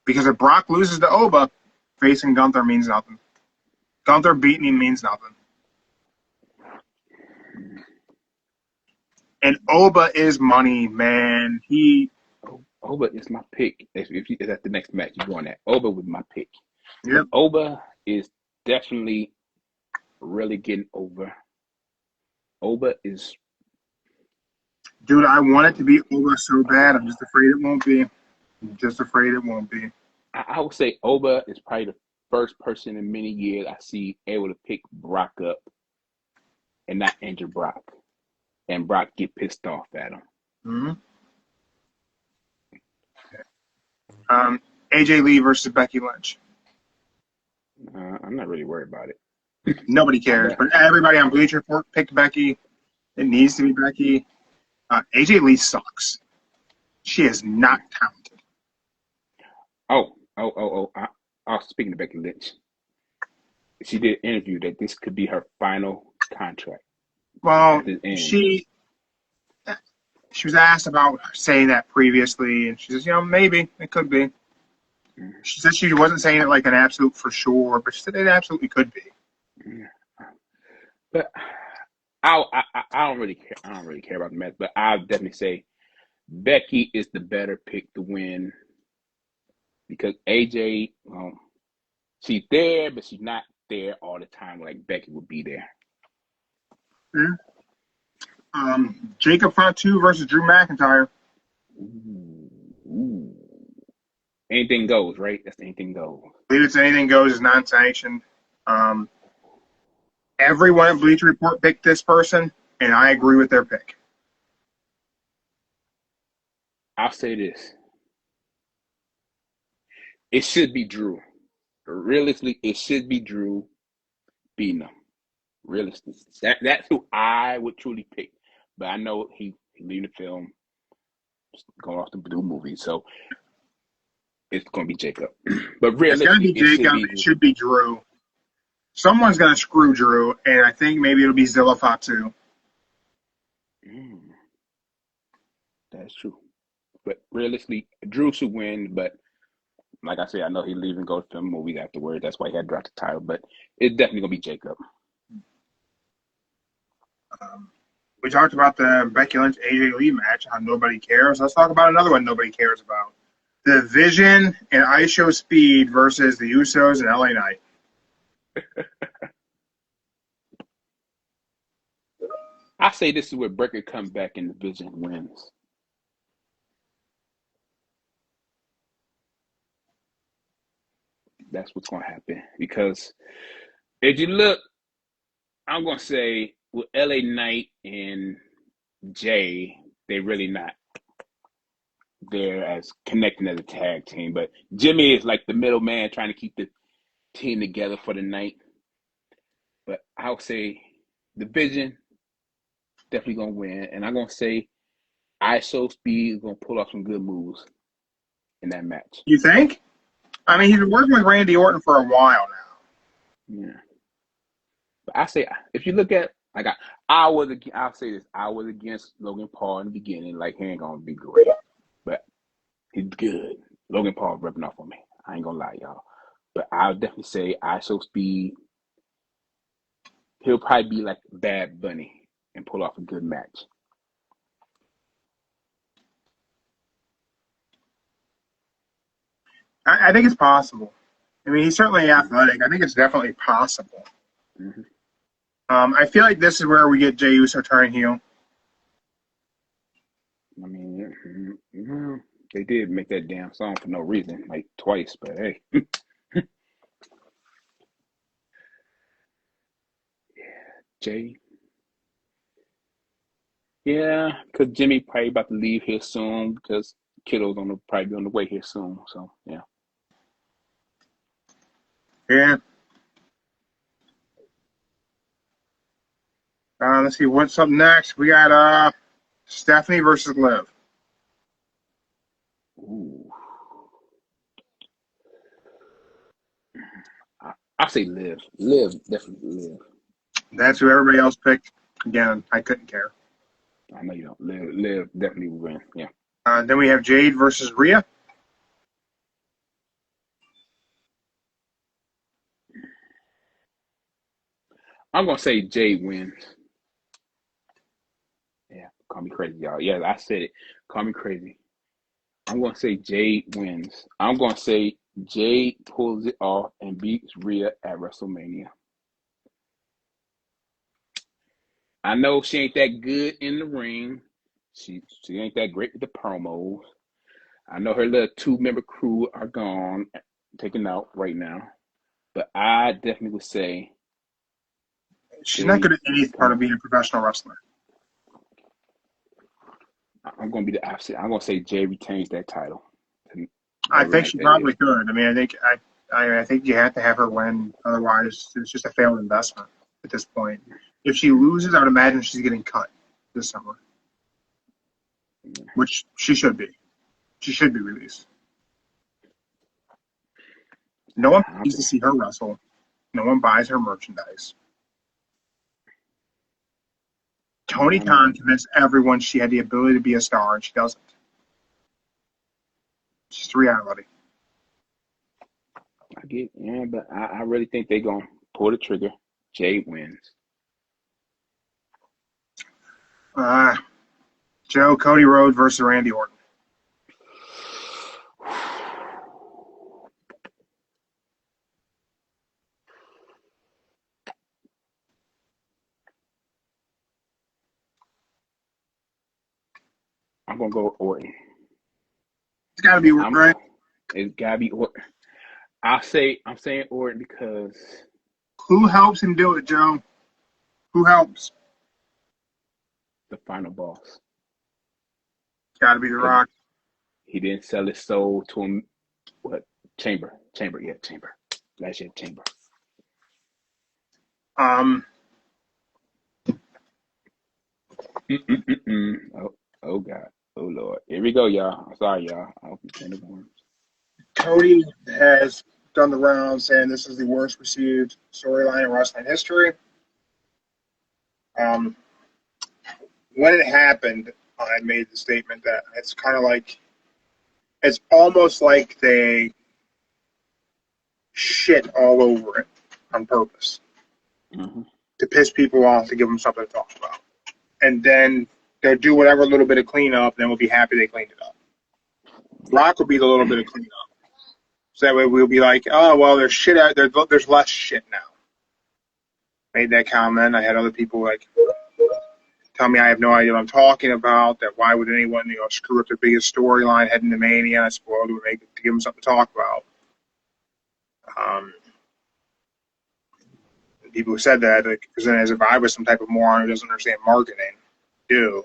Because if Brock loses to Oba, facing Gunther means nothing. Gunther beating him means nothing. And Oba is money, man. Oba is my pick. If that's the next match you going at, Oba was my pick. Yep. Oba is definitely really getting over. Oba is. Dude, I want it to be Oba so bad. I'm just afraid it won't be. I would say Oba is probably the first person in many years I see able to pick Brock up and not injure Brock. And Brock get pissed off at him. Mm-hmm. AJ Lee versus Becky Lynch. I'm not really worried about it. Nobody cares, but everybody on Bleacher Report picked Becky. It needs to be Becky. AJ Lee sucks. She is not talented. Speaking of Becky Lynch, she did an interview that this could be her final contract. Well, she was asked about saying that previously, and she says, maybe it could be. She said she wasn't saying it like an absolute for sure, but she said it absolutely could be. But I don't really care. I don't really care about the match, but I'll definitely say Becky is the better pick to win because AJ, she's there, but she's not there all the time like Becky would be there. Yeah. Jacob Fatu versus Drew McIntyre. Ooh. Anything goes, right? That's anything goes. I believe it's anything goes is non-sanctioned. And Everyone at Bleacher Report picked this person, and I agree with their pick. I'll say this. It should be Drew. Realistically, it should be Drew beating him. Realistically. That's who I would truly pick. But I know he leaving the film, going off the blue movie, so it's going to be Jacob. But It's going to realistically, be Jacob. It should be Drew. Someone's going to screw Drew, and I think maybe it'll be Zilla Fatu. That's true. But realistically, Drew should win. But like I said, I know he's leaving, go to film movies afterwards. That's why he had dropped the title. But it's definitely going to be Jacob. We talked about the Becky Lynch AJ Lee match, how nobody cares. Let's talk about another one nobody cares about. The Vision and ISO Speed versus the Usos and LA Knight. I say this is where Breaker comes back and the Vision wins. That's what's going to happen. Because if you look, I'm going to say with LA Knight and Jay, they're really not there as connecting as a tag team. But Jimmy is like the middleman trying to keep the team together for the night. But I'll say the Vision definitely going to win. And I'm going to say ISO Speed is going to pull off some good moves in that match. You think? I mean, he's been working with Randy Orton for a while now. Yeah. But I say, if you look at, like, I'll say this, I was against Logan Paul in the beginning, like, he ain't going to be great. But he's good. Logan Paul ripping off on me. I ain't going to lie, y'all. But I'll definitely say ISO Speed, he'll probably be like Bad Bunny and pull off a good match. I think it's possible. I mean, he's certainly athletic. I think it's definitely possible. Mm-hmm. I feel like this is where we get Jey Uso turning heel. I mean, they did make that damn song for no reason, like twice, but hey. Yeah, Jay. Yeah, because Jimmy probably about to leave here soon because Kiddo's probably be on the way here soon. So, yeah. Yeah. Let's see what's up next. We got Stephanie versus Liv. Ooh. I say Liv. Definitely Liv. That's who everybody else picked. Again, I couldn't care. I know you don't. Liv definitely will win. Yeah. Then we have Jade versus Rhea. I'm going to say Jade wins. Yeah, call me crazy, y'all. Yeah, I said it. Call me crazy. I'm going to say Jade wins. I'm going to say Jade pulls it off and beats Rhea at WrestleMania. I know she ain't that good in the ring. She ain't that great with the promos. I know her little 2-member crew are gone, taken out right now. But I definitely would say She's not good at any part of being a professional wrestler. I'm going to be the opposite. I'm going to say Jay retains that title. I think she probably could. I mean, I think you have to have her win. Otherwise, it's just a failed investment at this point. If she loses, I would imagine she's getting cut this summer, which she should be. She should be released. No one pays to see her wrestle. No one buys her merchandise. Tony Khan convinced everyone she had the ability to be a star, and she doesn't. It's just reality. I get, yeah, but I really think they're going to pull the trigger. Jade wins. Joe, Cody Rhodes versus Randy Orton. I'm going to go with Orton. It's got to be Orton, right? It's got to be Orton. I'm saying Orton because... Who helps him do it, Joe? Who helps? The final boss. It's got to be The Rock. He didn't sell his soul to him. What? Chamber. Yeah, Chamber. Last year, Chamber. Oh God. Oh Lord. Here we go, y'all. I'm sorry, y'all. I hope you can't ignore. Cody has done the rounds saying this is the worst received storyline in wrestling history. When it happened, I made the statement that it's kind of like, it's almost like they shit all over it on purpose to piss people off, to give them something to talk about. And then they'll do whatever little bit of cleanup, and then we'll be happy they cleaned it up. Rock will be the little bit of cleanup. So that way we'll be like, oh, well, there's shit out there. There's less shit now. Made that comment. I had other people like tell me I have no idea what I'm talking about, that why would anyone, screw up their biggest storyline heading to Mania? I spoiled it, to give them something to talk about. People who said that presented as if I was some type of moron who doesn't understand marketing. Do.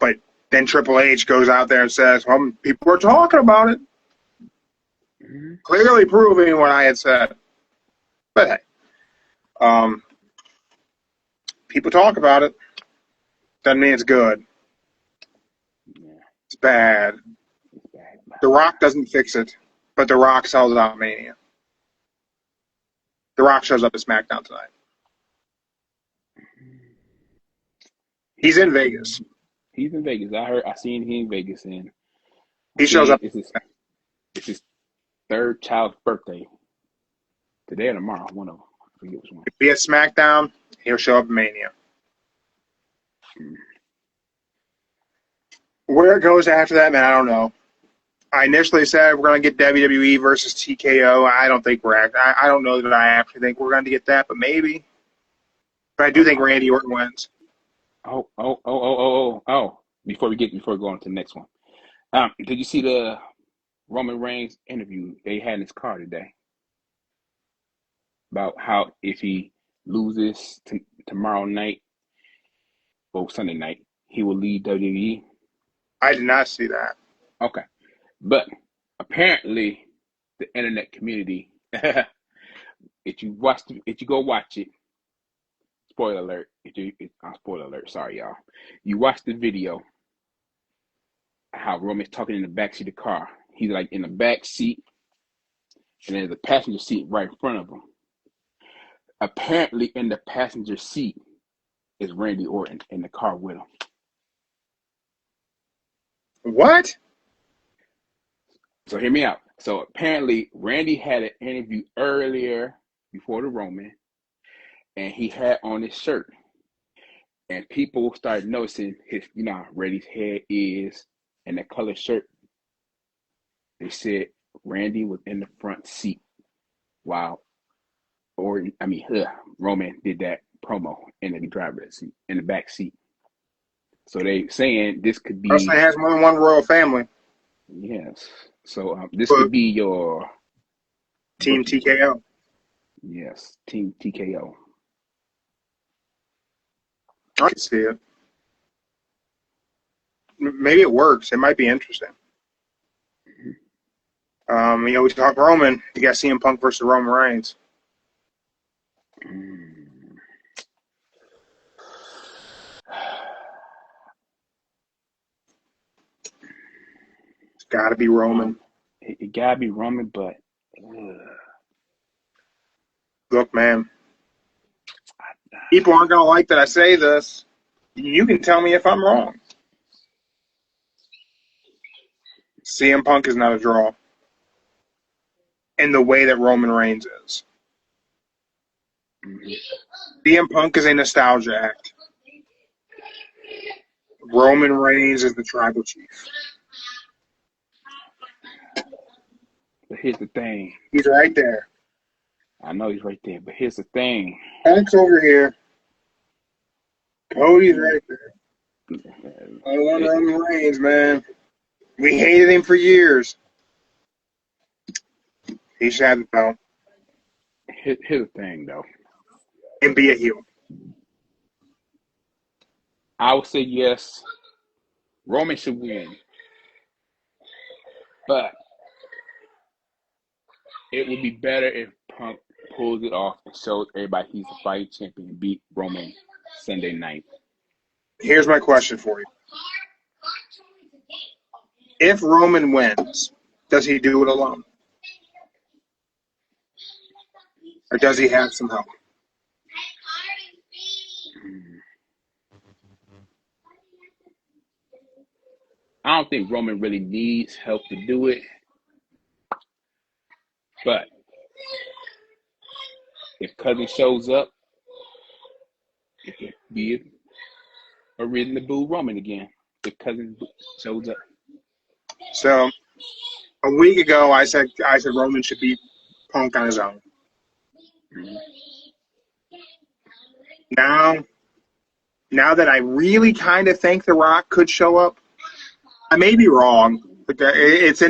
But then Triple H goes out there and says, well, people are talking about it. Clearly proving what I had said. But hey, people talk about it. Doesn't mean it's good. It's bad. The Rock doesn't fix it, but The Rock sells out Mania. The Rock shows up at SmackDown tonight. He's in Vegas. He's in Vegas. I seen him in Vegas, and he shows up. It's his third child's birthday. Today or tomorrow, one of them. I forget which one. If he at SmackDown, he'll show up at Mania. Where it goes after that, man, I don't know. I initially said we're going to get WWE versus TKO. I don't think I don't know that I actually think we're going to get that, but maybe. But I do think Randy Orton wins. Oh. Before we go on to the next one. Did you see the Roman Reigns interview they had in his car today? About how if he loses tomorrow night, or Sunday night, he will leave WWE? I did not see that. Okay. But apparently the internet community, if you go watch it, spoiler alert, spoiler alert, sorry y'all. You watch the video, how Roman's talking in the backseat of the car. He's like in the back seat, and there's a passenger seat right in front of him. Apparently in the passenger seat is Randy Orton in the car with him. What? So hear me out. So apparently Randy had an interview earlier before the Roman, and he had on his shirt. And people started noticing his, how Randy's hair is and the color shirt. They said Randy was in the front seat while Roman did that promo in the driver's seat, in the back seat. So they saying this could be. Wrestling has more than one royal family. Yes. So this could be your Team TKO. Yes, Team TKO. I can see it. Maybe it works. It might be interesting. We talk Roman. You got CM Punk versus Roman Reigns. It's got to be Roman. It got to be Roman, but look, man, people aren't going to like that I say this. You can tell me if I'm wrong. CM Punk is not a draw in the way that Roman Reigns is. CM Punk is a nostalgia act. Roman Reigns is the tribal chief. But here's the thing. He's right there. I know he's right there, but here's the thing. Punk's over here. Cody's right there. I want Roman Reigns, man. We hated him for years. He should have the belt. Here's the thing, though. And be a heel. I would say yes. Roman should win, but it would be better if Punk pulls it off and shows everybody he's a fighting champion and beat Roman Sunday night. Here's my question for you. If Roman wins, does he do it alone? Or does he have some help? I don't think Roman really needs help to do it, but if Cousin shows up, it could be a reason to boo Roman again. If Cousin shows up. So, a week ago, I said Roman should beat Punk on his own. Mm-hmm. Now that I really kind of think The Rock could show up, I may be wrong, but it's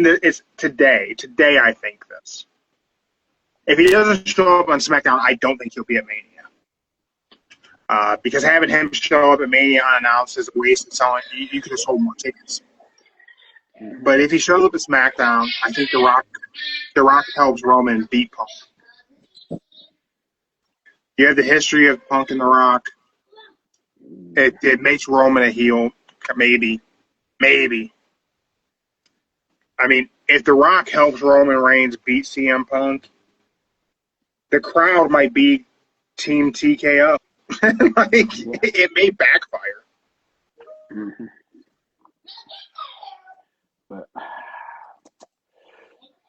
today. Today, I think this. If he doesn't show up on SmackDown, I don't think he'll be at Mania. Because having him show up at Mania unannounced is a waste of selling. You could have sold more tickets. But if he shows up at SmackDown, I think The Rock helps Roman beat Punk. You have the history of Punk and The Rock. It makes Roman a heel, maybe. I mean, if The Rock helps Roman Reigns beat CM Punk, the crowd might be Team TKO. It may backfire. Mm-hmm. But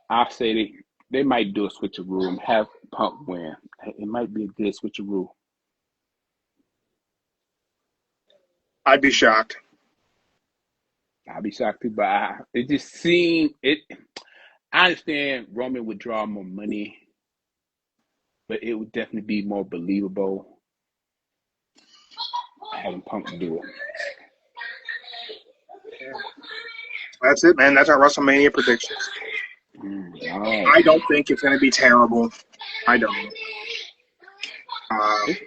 I'll say they might do a switcheroo and have Punk win. It might be a good switcheroo. I'd be shocked. I'll be shocked too, but it just seemed it. I understand Roman would draw more money, but it would definitely be more believable having Punk do it. That's it, man. That's our WrestleMania predictions. All right. I don't think it's going to be terrible. I don't. I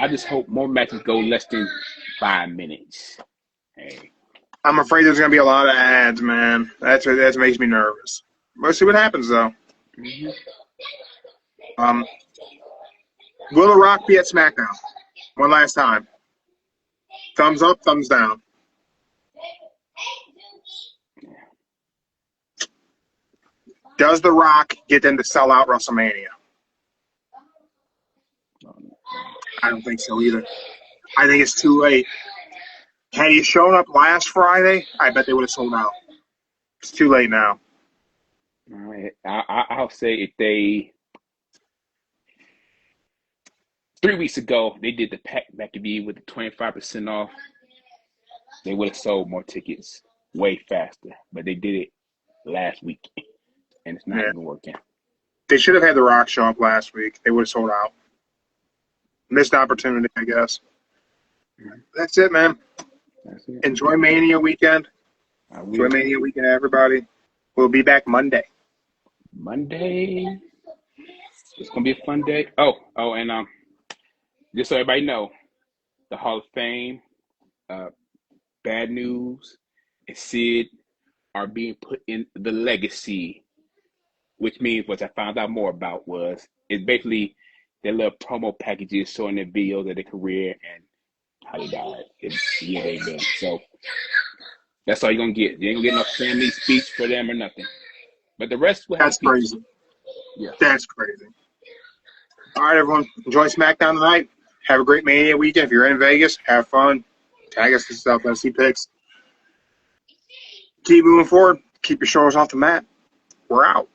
just hope more matches go less than 5 minutes. Hey. I'm afraid there's going to be a lot of ads, man. That makes me nervous. We'll see what happens, though. Mm-hmm. Will The Rock be at SmackDown? One last time. Thumbs up, thumbs down. Does The Rock get them to sell out WrestleMania? I don't think so either. I think it's too late. Had he shown up last Friday, I bet they would have sold out. It's too late now. All right. I'll say if they 3 weeks ago they did the pack back-to-be with the 25% off, they would have sold more tickets way faster. But they did it last week, and it's not even working. They should have had The Rock show up last week. They would have sold out. Missed opportunity, I guess. That's it, man. That's it. Enjoy Mania weekend. Enjoy Mania weekend, everybody. We'll be back Monday. Monday. It's gonna be a fun day. Oh, and just so everybody know, the Hall of Fame, Bad News, and Sid are being put in the legacy, which means what I found out more about was it's basically their little promo packages showing their videos of their career and how they died and the year they've been. So that's all you're gonna get. You ain't gonna get no family speech for them or nothing. But the rest will have That's crazy. Yeah. That's crazy. All right, everyone. Enjoy SmackDown tonight. Have a great Mania weekend. If you're in Vegas, have fun. Tag us to stuff. Let's see picks. Keep moving forward. Keep your shoulders off the mat. We're out.